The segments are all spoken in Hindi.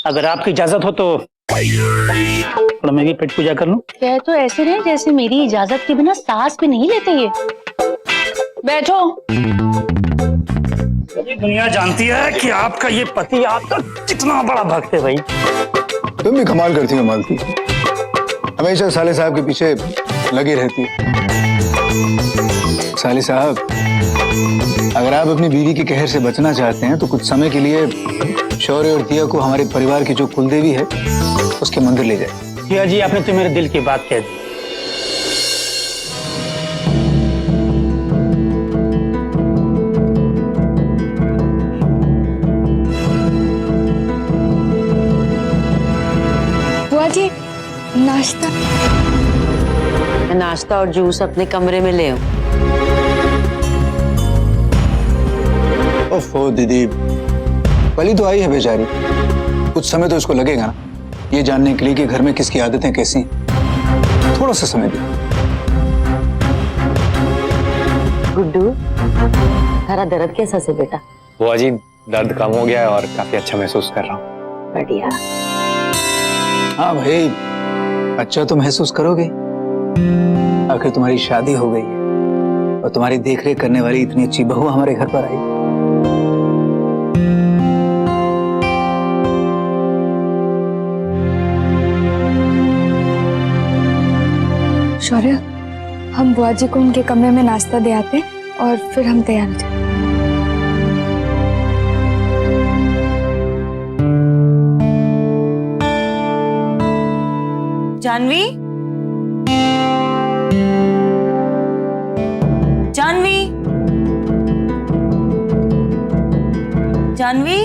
अगर आपकी इजाजत हो तो थोड़ा मैं भी पेट पूजा कर लूं। कह तो ऐसे रहे जैसे मेरी इजाजत के बिना सांस भी नहीं लेते ये। बैठो। ये दुनिया जानती है कि आपका ये पति आपका कितना बड़ा भक्त है भाई। तुम भी कमाल करती हो मालती, हमेशा साले साहब के पीछे लगी रहती है। साले साहब, अगर आप अपनी बीवी के कहर से बचना चाहते हैं तो कुछ समय के लिए शौर्य और दिया को हमारे परिवार की जो कुलदेवी है उसके मंदिर ले जाए। जिया जी, आपने तो मेरे दिल की बात कह दी। बुआ जी, नाश्ता। मैं नाश्ता और जूस अपने कमरे में ले आऊं। ओफो दीदी, पली तो आई है बेचारी, कुछ समय तो उसको लगेगा ना ये जानने के लिए कि घर में किसकी आदतें कैसी हैं। थोड़ा सा समय दो। गुड्डू, तेरा दर्द कैसा से बेटा? बुआ जी, दर्द कम हो गया है और काफी अच्छा महसूस कर रहा हूँ। बढ़िया। हाँ भाई, अच्छा तो महसूस करोगे, आखिर तुम्हारी शादी हो गई है और तुम्हारी देखरेख करने वाली इतनी अच्छी बहू हमारे घर पर आई। शौर्य, हम बुआ जी को उनके कमरे में नाश्ता दे आते और फिर हम तैयार हो जाए। जानवी, जानवी, जानवी।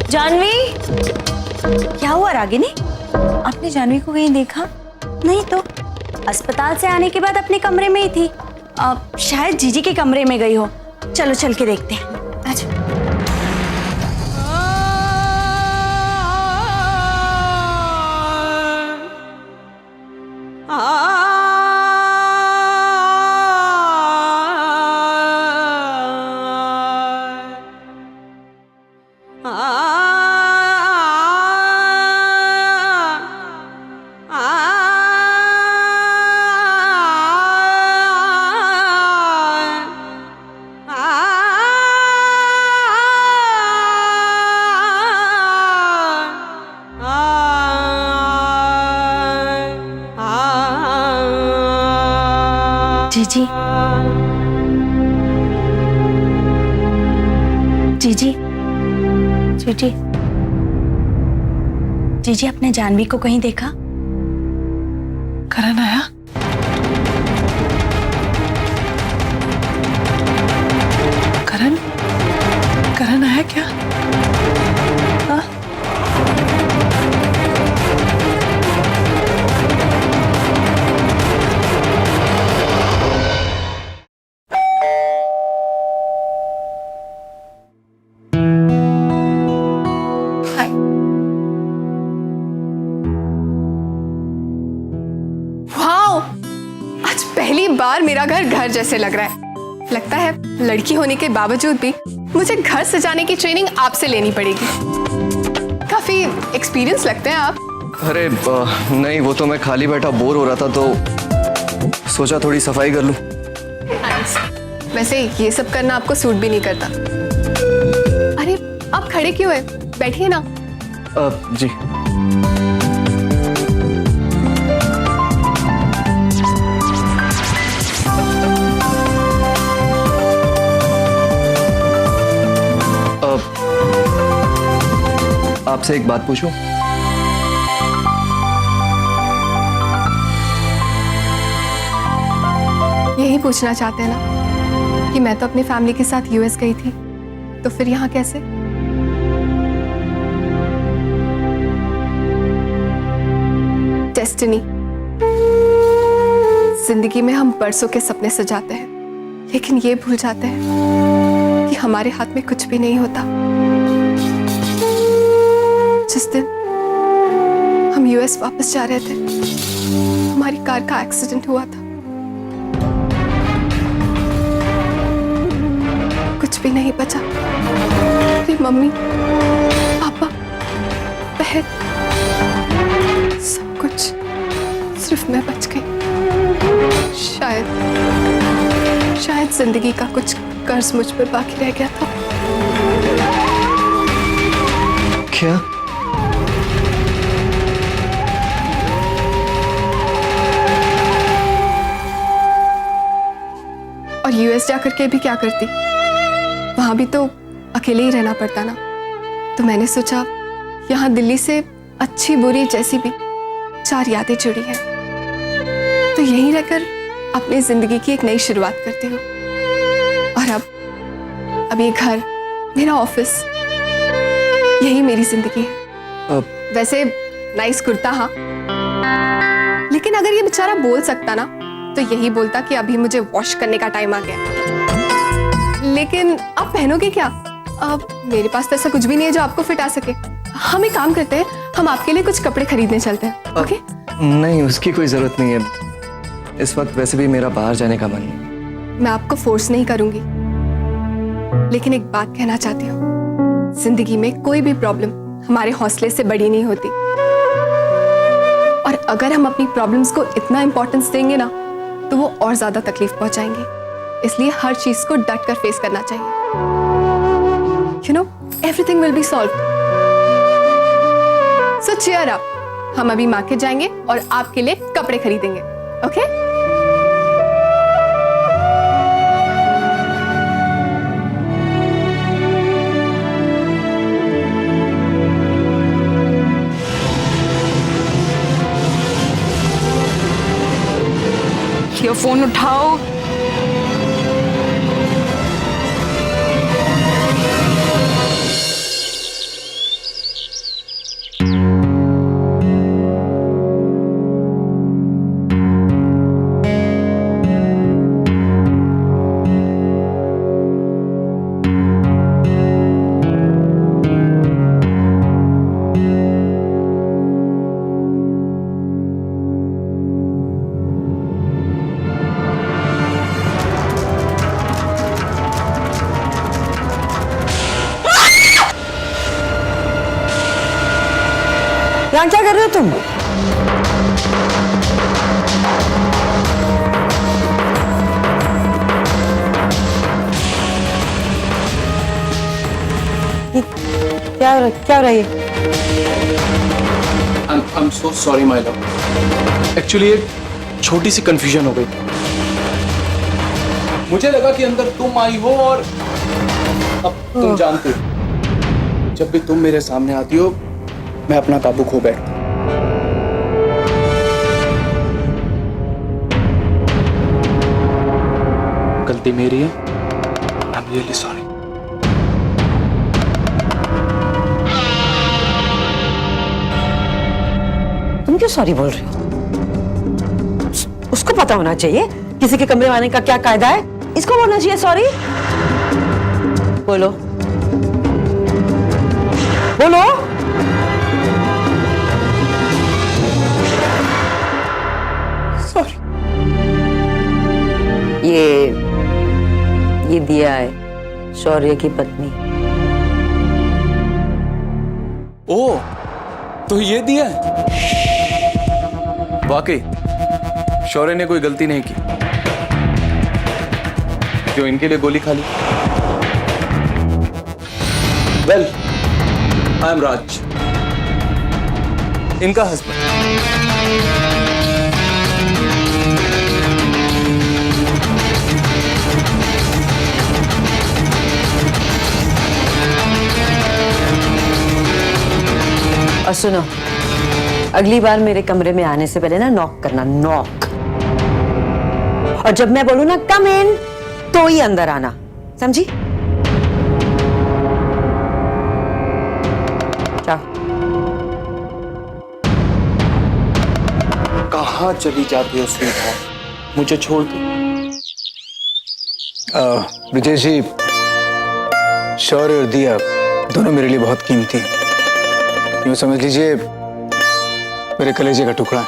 जानवी, क्या हुआ रागिनी? आपने जानवी को कहीं देखा? नहीं तो अस्पताल से आने के बाद अपने कमरे में ही थी। शायद जीजी के कमरे में गई हो। चलो चल के देखते हैं। अच्छा। जीजी, जीजी, जीजी, जीजी, अपने जानवी को कहीं देखा? करण आया? करण, करण आया क्या? हाँ? पहली बार मेरा घर घर जैसे लग रहा है। लगता है लड़की होने के बावजूद भी मुझे घर सजाने की ट्रेनिंग आपसे लेनी पड़ेगी। काफी एक्सपीरियंस लगते हैं आप। अरे नहीं, वो तो मैं खाली बैठा बोर हो रहा था तो सोचा थोड़ी सफाई कर लूं। वैसे ये सब करना आपको सूट भी नहीं करता। अरे आप खड़े क्यों हैं? बैठिए ना। जी। आपसे एक बात पूछूं? यही पूछना चाहते हैं ना कि मैं तो अपनी फैमिली के साथ यूएस गई थी, तो फिर यहाँ कैसे? डेस्टिनी। जिंदगी में हम बरसों के सपने सजाते हैं, लेकिन ये भूल जाते हैं कि हमारे हाथ में कुछ भी नहीं होता। जिस दिन यूएस वापस जा रहे थे, हमारी कार का एक्सीडेंट हुआ था। कुछ भी नहीं बचा। मेरी मम्मी, पापा, बहन, सब कुछ, सिर्फ मैं बच गई। शायद जिंदगी का कुछ कर्ज मुझ पर बाकी रह गया था। क्या? और यूएस जाकर के भी क्या करती? वहां भी तो अकेले ही रहना पड़ता ना। तो मैंने सोचा यहाँ दिल्ली से अच्छी बुरी जैसी भी 4 यादें जुड़ी हैं, तो यहीं रहकर अपनी जिंदगी की एक नई शुरुआत करती हूँ। और अब ये घर, मेरा ऑफिस, यही मेरी जिंदगी है। वैसे नाइस कुर्ता, हाँ, लेकिन अगर ये बेचारा बोल सकता ना तो यही बोलता कि अभी मुझे वॉश करने का टाइम आ गया। लेकिन आप पहनोगे क्या? अब मेरे पास तो ऐसा कुछ भी नहीं है जो आपको फिट आ सके। हम एक काम करते हैं, हम आपके लिए कुछ कपड़े खरीदने चलते हैं। ओके? नहीं, उसकी कोई जरूरत नहीं है। इस वक्त वैसे भी मेरा बाहर जाने का मन नहीं। मैं आपको फोर्स नहीं करूंगी, लेकिन एक बात कहना चाहती हूँ, जिंदगी में कोई भी प्रॉब्लम हमारे हौसले से बड़ी नहीं होती। और अगर हम अपनी प्रॉब्लम्स को इतना इंपॉर्टेंस देंगे ना तो वो और ज्यादा तकलीफ पहुंचाएंगे। इसलिए हर चीज को डट कर फेस करना चाहिए। You know, everything will be solved. So cheer up. हम अभी मार्केट जाएंगे और आपके लिए कपड़े खरीदेंगे। ओके? ये फोन उठाओ। यहाँ क्या कर रहे हो तुम? क्या हो रहा है? I'm so sorry, my love. Actually, एक छोटी सी कंफ्यूजन हो गई। मुझे लगा कि अंदर तुम आई हो और अब तुम जानते हो, जब भी तुम मेरे सामने आती हो मैं अपना काबू खो बैठता। गलती मेरी है। I'm really sorry. तुम क्यों सॉरी बोल रहे हो? उसको पता होना चाहिए किसी के कमरे में आने का क्या कायदा है। इसको बोलना चाहिए सॉरी। बोलो बोलो। सॉरी। ये दिया है शौर्य की पत्नी। ओह, तो ये दिया है। वाकई शौर्य ने कोई गलती नहीं की। क्यों इनके लिए गोली खा ली? वेल, आई एम राज, इनका हस्बैंड। और सुनो, अगली बार मेरे कमरे में आने से पहले ना नॉक करना, नॉक। और जब मैं बोलूं ना कम इन, तो ही अंदर आना, समझी? जाओ। कहाँ चली जाती हो स्वीटहार्ट? मुझे छोड़ दो। ब्रिजेश जी, शौर्य और दिया दोनों मेरे लिए बहुत कीमती हैं। यूँ समझ लीजिए मेरे कलेजे का टुकड़ा है।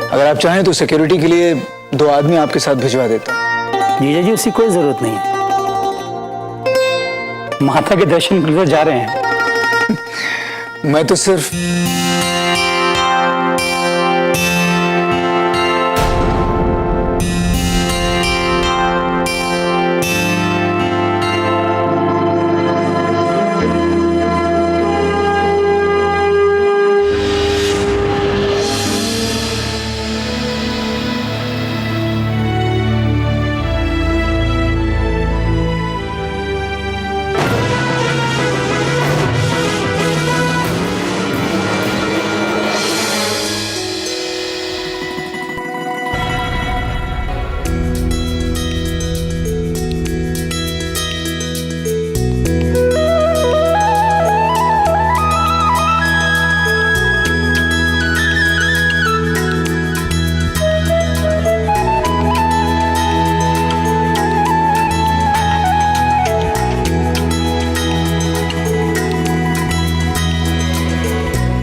अगर आप चाहें तो सिक्योरिटी के लिए 2 आदमी आपके साथ भिजवा देता हूं। जीजा जी उसकी कोई जरूरत नहीं है, माता के दर्शन के लिए जा रहे हैं। मैं तो सिर्फ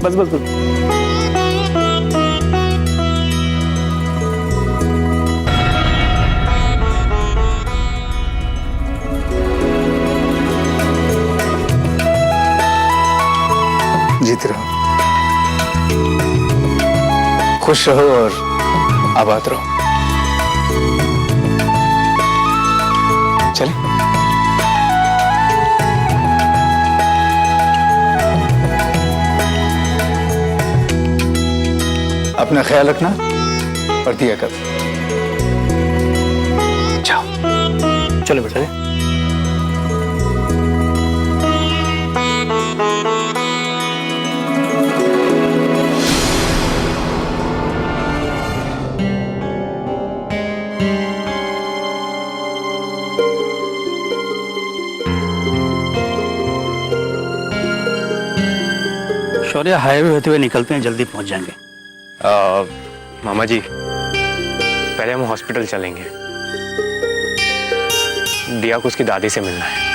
बस बस बस। जीते रहो, खुश रहो और आबाद रहो। चले। अपना ख्याल रखना और दिया कर। जाओ। चलो बेटा। शौर्य, हाईवे होते हुए निकलते हैं, जल्दी पहुंच जाएंगे। मामा जी, पहले हम हॉस्पिटल चलेंगे, दिया को उसकी दादी से मिलना है।